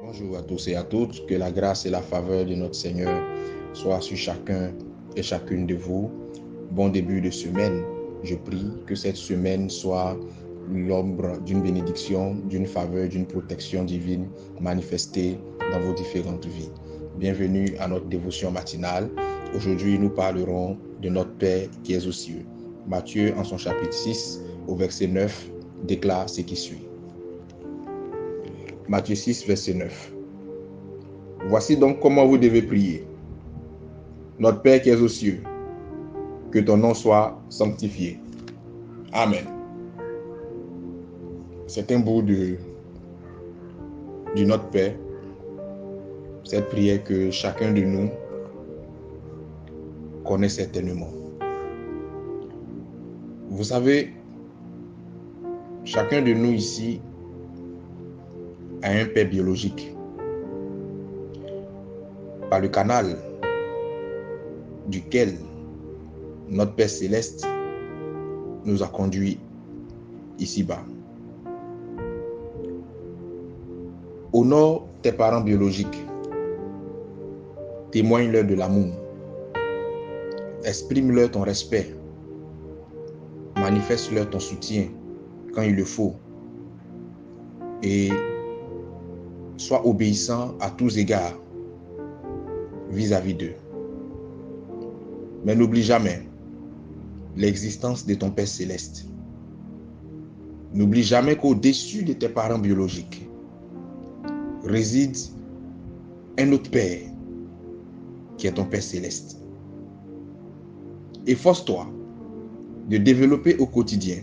Bonjour à tous et à toutes, que la grâce et la faveur de notre Seigneur soient sur chacun et chacune de vous. Bon début de semaine. Je prie que cette semaine soit l'ombre d'une bénédiction, d'une faveur, d'une protection divine manifestée dans vos différentes vies. Bienvenue à notre dévotion matinale. Aujourd'hui, nous parlerons de notre Père qui est aux cieux. Matthieu, en son chapitre 6, au verset 9, déclare ce qui suit. Matthieu 6, verset 9. Voici donc comment vous devez prier. Notre Père qui est aux cieux, que ton nom soit sanctifié. Amen. C'est un bout du Notre Père, cette prière que chacun de nous connaît certainement. Vous savez, chacun de nous ici a un Père biologique. Par le canal duquel notre Père céleste nous a conduits ici-bas. Honore tes parents biologiques. Témoigne-leur de l'amour. Exprime-leur ton respect. Manifeste-leur ton soutien quand il le faut. Et sois obéissant à tous égards vis-à-vis d'eux. Mais n'oublie jamais l'existence de ton Père céleste. N'oublie jamais qu'au-dessus de tes parents biologiques réside un autre Père qui est ton Père céleste. Efforce-toi de développer au quotidien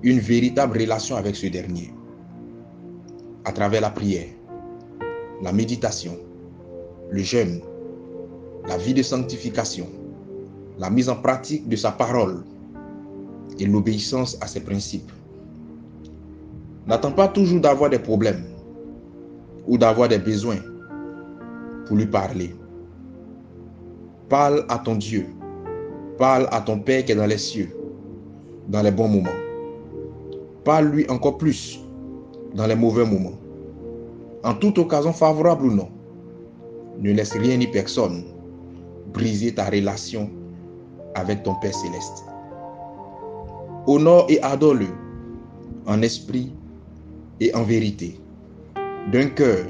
une véritable relation avec ce dernier à travers la prière, la méditation, le jeûne, la vie de sanctification, la mise en pratique de sa parole et l'obéissance à ses principes. N'attends pas toujours d'avoir des problèmes ou d'avoir des besoins pour lui parler. Parle à ton Dieu, parle à ton Père qui est dans les cieux, dans les bons moments. Parle-lui encore plus dans les mauvais moments. En toute occasion favorable ou non, ne laisse rien ni personne briser ta relation avec ton Père céleste. Honore et adore-le en esprit et en vérité, d'un cœur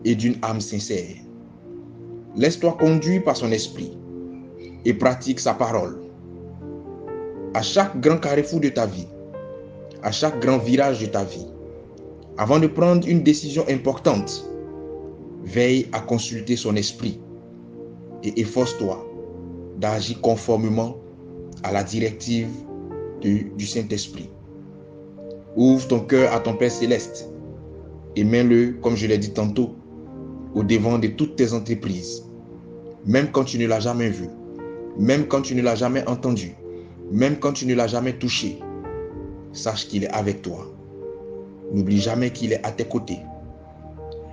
et d'une âme sincère. Laisse-toi conduire par son esprit et pratique sa parole. À chaque grand carrefour de ta vie, à chaque grand virage de ta vie, avant de prendre une décision importante, veille à consulter son esprit et efforce-toi d'agir conformément à la directive du Saint-Esprit. Ouvre ton cœur à ton Père céleste et mets-le, comme je l'ai dit tantôt, au devant de toutes tes entreprises. Même quand tu ne l'as jamais vu, même quand tu ne l'as jamais entendu, même quand tu ne l'as jamais touché, sache qu'il est avec toi. N'oublie jamais qu'il est à tes côtés.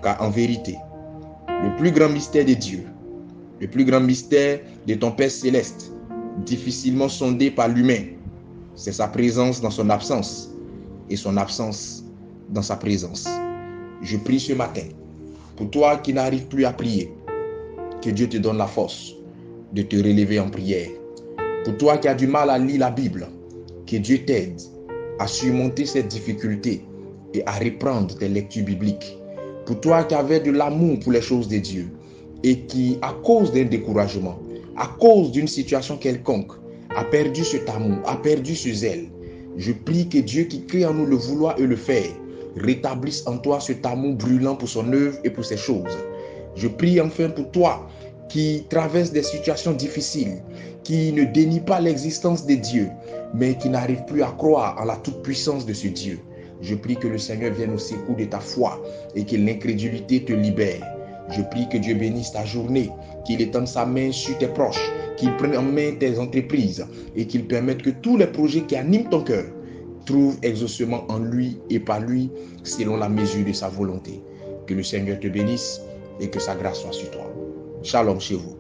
Car en vérité, le plus grand mystère de Dieu, le plus grand mystère de ton Père céleste, difficilement sondé par l'humain, c'est sa présence dans son absence et son absence dans sa présence. Je prie ce matin pour toi qui n'arrives plus à prier, que Dieu te donne la force de te relever en prière. Pour toi qui as du mal à lire la Bible, que Dieu t'aide à surmonter cette difficulté et à reprendre tes lectures bibliques. Pour toi qui avais de l'amour pour les choses de Dieu et qui, à cause d'un découragement, à cause d'une situation quelconque, a perdu cet amour, a perdu ce zèle, je prie que Dieu qui crée en nous le vouloir et le faire, rétablisse en toi cet amour brûlant pour son œuvre et pour ses choses. Je prie enfin pour toi qui traverse des situations difficiles, qui ne dénie pas l'existence de Dieu, mais qui n'arrive plus à croire en la toute-puissance de ce Dieu. Je prie que le Seigneur vienne au secours de ta foi et que l'incrédulité te libère. Je prie que Dieu bénisse ta journée, qu'il étende sa main sur tes proches, qu'il prenne en main tes entreprises et qu'il permette que tous les projets qui animent ton cœur trouvent exaucement en lui et par lui selon la mesure de sa volonté. Que le Seigneur te bénisse et que sa grâce soit sur toi. Shalom chez vous.